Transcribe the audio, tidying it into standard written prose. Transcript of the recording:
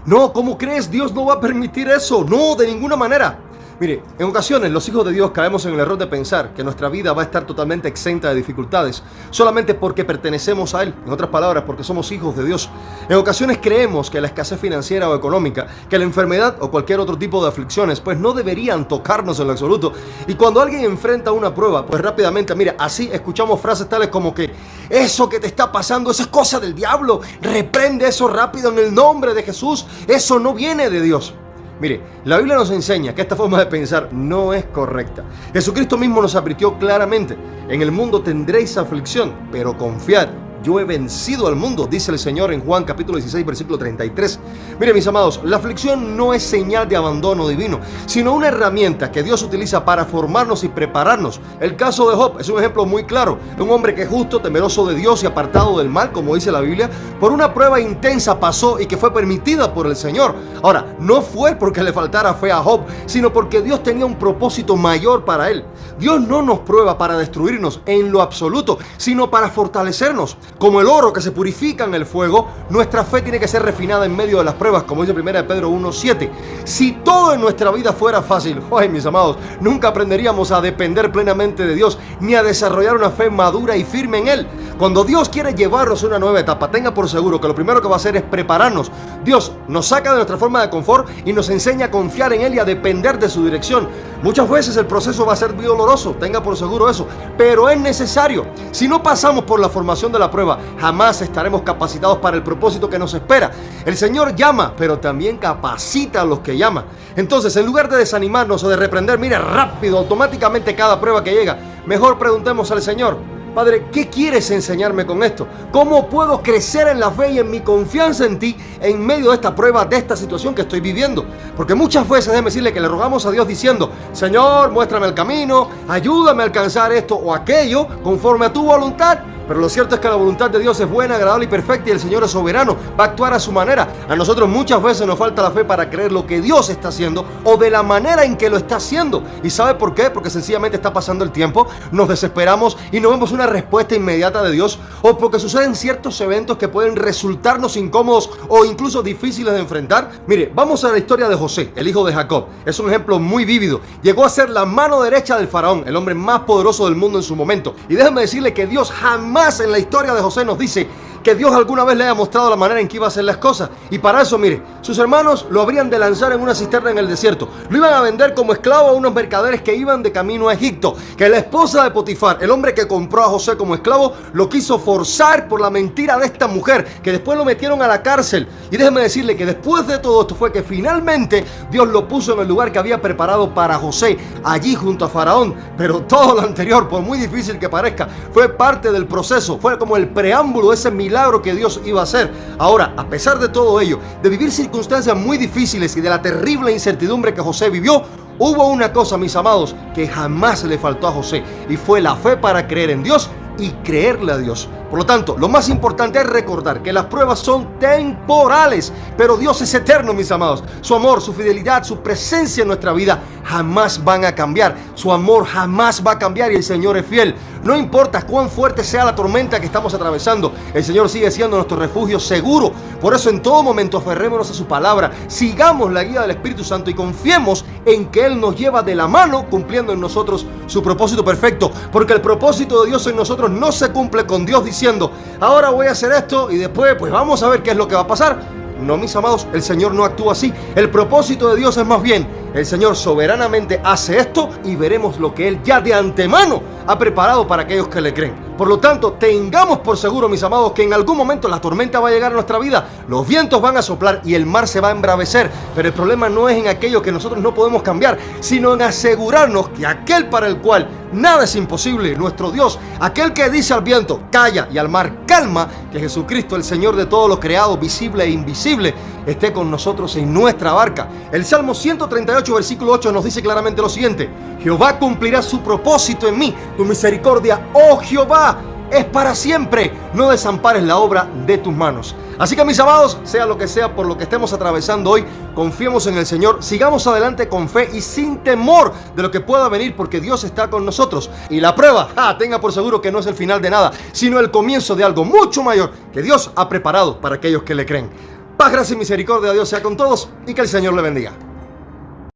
No, ¿cómo crees? Dios no va a permitir eso. No, de ninguna manera. Mire, en ocasiones los hijos de Dios caemos en el error de pensar que nuestra vida va a estar totalmente exenta de dificultades solamente porque pertenecemos a Él. En otras palabras, porque somos hijos de Dios. En ocasiones creemos que la escasez financiera o económica, que la enfermedad o cualquier otro tipo de aflicciones, pues no deberían tocarnos en lo absoluto. Y cuando alguien enfrenta una prueba, pues rápidamente, mira, así escuchamos frases tales como que eso que te está pasando, eso es cosa del diablo. Reprende eso rápido en el nombre de Jesús. Eso no viene de Dios. Mire, la Biblia nos enseña que esta forma de pensar no es correcta. Jesucristo mismo nos advirtió claramente: en el mundo tendréis aflicción, pero confiad, yo he vencido al mundo, dice el Señor en Juan capítulo 16, versículo 33. Mire, mis amados, la aflicción no es señal de abandono divino, sino una herramienta que Dios utiliza para formarnos y prepararnos. El caso de Job es un ejemplo muy claro. Un hombre que justo, temeroso de Dios y apartado del mal, como dice la Biblia, por una prueba intensa pasó y que fue permitida por el Señor. Ahora, no fue porque le faltara fe a Job, sino porque Dios tenía un propósito mayor para él. Dios no nos prueba para destruirnos en lo absoluto, sino para fortalecernos. Como el oro que se purifica en el fuego, nuestra fe tiene que ser refinada en medio de las pruebas, como dice 1 Pedro 1:7. Si todo en nuestra vida fuera fácil, ¡ay, mis amados! Nunca aprenderíamos a depender plenamente de Dios, ni a desarrollar una fe madura y firme en Él. Cuando Dios quiere llevarnos a una nueva etapa, tenga por seguro que lo primero que va a hacer es prepararnos. Dios nos saca de nuestra forma de confort y nos enseña a confiar en Él y a depender de su dirección. Muchas veces el proceso va a ser doloroso, tenga por seguro eso, pero es necesario. Si no pasamos por la formación de la prueba, jamás estaremos capacitados para el propósito que nos espera. El Señor llama, pero también capacita a los que llama. Entonces, en lugar de desanimarnos o de reprender, mira, rápido, automáticamente cada prueba que llega, mejor preguntemos al Señor: Padre, ¿qué quieres enseñarme con esto? ¿Cómo puedo crecer en la fe y en mi confianza en ti en medio de esta prueba, de esta situación que estoy viviendo? Porque muchas veces, déjeme decirle que le rogamos a Dios diciendo: Señor, muéstrame el camino, ayúdame a alcanzar esto o aquello conforme a tu voluntad. Pero lo cierto es que la voluntad de Dios es buena, agradable y perfecta, y el Señor es soberano, va a actuar a su manera. A nosotros muchas veces nos falta la fe para creer lo que Dios está haciendo o de la manera en que lo está haciendo. ¿Y sabe por qué? Porque sencillamente está pasando el tiempo, nos desesperamos y no vemos una respuesta inmediata de Dios, o porque suceden ciertos eventos que pueden resultarnos incómodos o incluso difíciles de enfrentar. Mire, vamos a la historia de José, el hijo de Jacob. Es un ejemplo muy vívido. Llegó a ser la mano derecha del faraón, el hombre más poderoso del mundo en su momento. Y déjeme decirle que Dios jamás en la historia de José nos dice que Dios alguna vez le haya mostrado la manera en que iba a hacer las cosas. Y para eso, mire, sus hermanos lo habrían de lanzar en una cisterna en el desierto. Lo iban a vender como esclavo a unos mercaderes que iban de camino a Egipto. Que la esposa de Potifar, el hombre que compró a José como esclavo, lo quiso forzar por la mentira de esta mujer, que después lo metieron a la cárcel. Y déjeme decirle que después de todo esto fue que finalmente Dios lo puso en el lugar que había preparado para José, allí junto a Faraón. Pero todo lo anterior, por muy difícil que parezca, fue parte del proceso, fue como el preámbulo de ese milagro que Dios iba a hacer. Ahora, a pesar de todo ello, de vivir circunstancias muy difíciles y de la terrible incertidumbre que José vivió, hubo una cosa, mis amados, que jamás le faltó a José, y fue la fe para creer en Dios y creerle a Dios. Por lo tanto, lo más importante es recordar que las pruebas son temporales, pero Dios es eterno, mis amados. Su amor, su fidelidad, su presencia en nuestra vida jamás van a cambiar. Su amor jamás va a cambiar y el Señor es fiel. No importa cuán fuerte sea la tormenta que estamos atravesando, el Señor sigue siendo nuestro refugio seguro. Por eso en todo momento aferrémonos a su palabra, sigamos la guía del Espíritu Santo y confiemos en que Él nos lleva de la mano cumpliendo en nosotros su propósito perfecto. Porque el propósito de Dios en nosotros no se cumple con Dios diciendo: ahora voy a hacer esto y después pues vamos a ver qué es lo que va a pasar. No, mis amados, el Señor no actúa así. El propósito de Dios es más bien: el Señor soberanamente hace esto y veremos lo que Él ya de antemano ha preparado para aquellos que le creen. Por lo tanto, tengamos por seguro, mis amados, que en algún momento la tormenta va a llegar a nuestra vida, los vientos van a soplar y el mar se va a embravecer. Pero el problema no es en aquello que nosotros no podemos cambiar, sino en asegurarnos que aquel para el cual nada es imposible, nuestro Dios, aquel que dice al viento: calla, y al mar: calma, que Jesucristo, el Señor de todo lo creado, visible e invisible, esté con nosotros en nuestra barca. El Salmo 138, versículo 8 nos dice claramente lo siguiente: Jehová cumplirá su propósito en mí, tu misericordia, oh Jehová, es para siempre, no desampares la obra de tus manos. Así que, mis amados, sea lo que sea por lo que estemos atravesando hoy, confiemos en el Señor, sigamos adelante con fe y sin temor de lo que pueda venir, porque Dios está con nosotros. Y la prueba, tenga por seguro que no es el final de nada, sino el comienzo de algo mucho mayor que Dios ha preparado para aquellos que le creen. Paz, gracia y misericordia de Dios sea con todos y que el Señor le bendiga.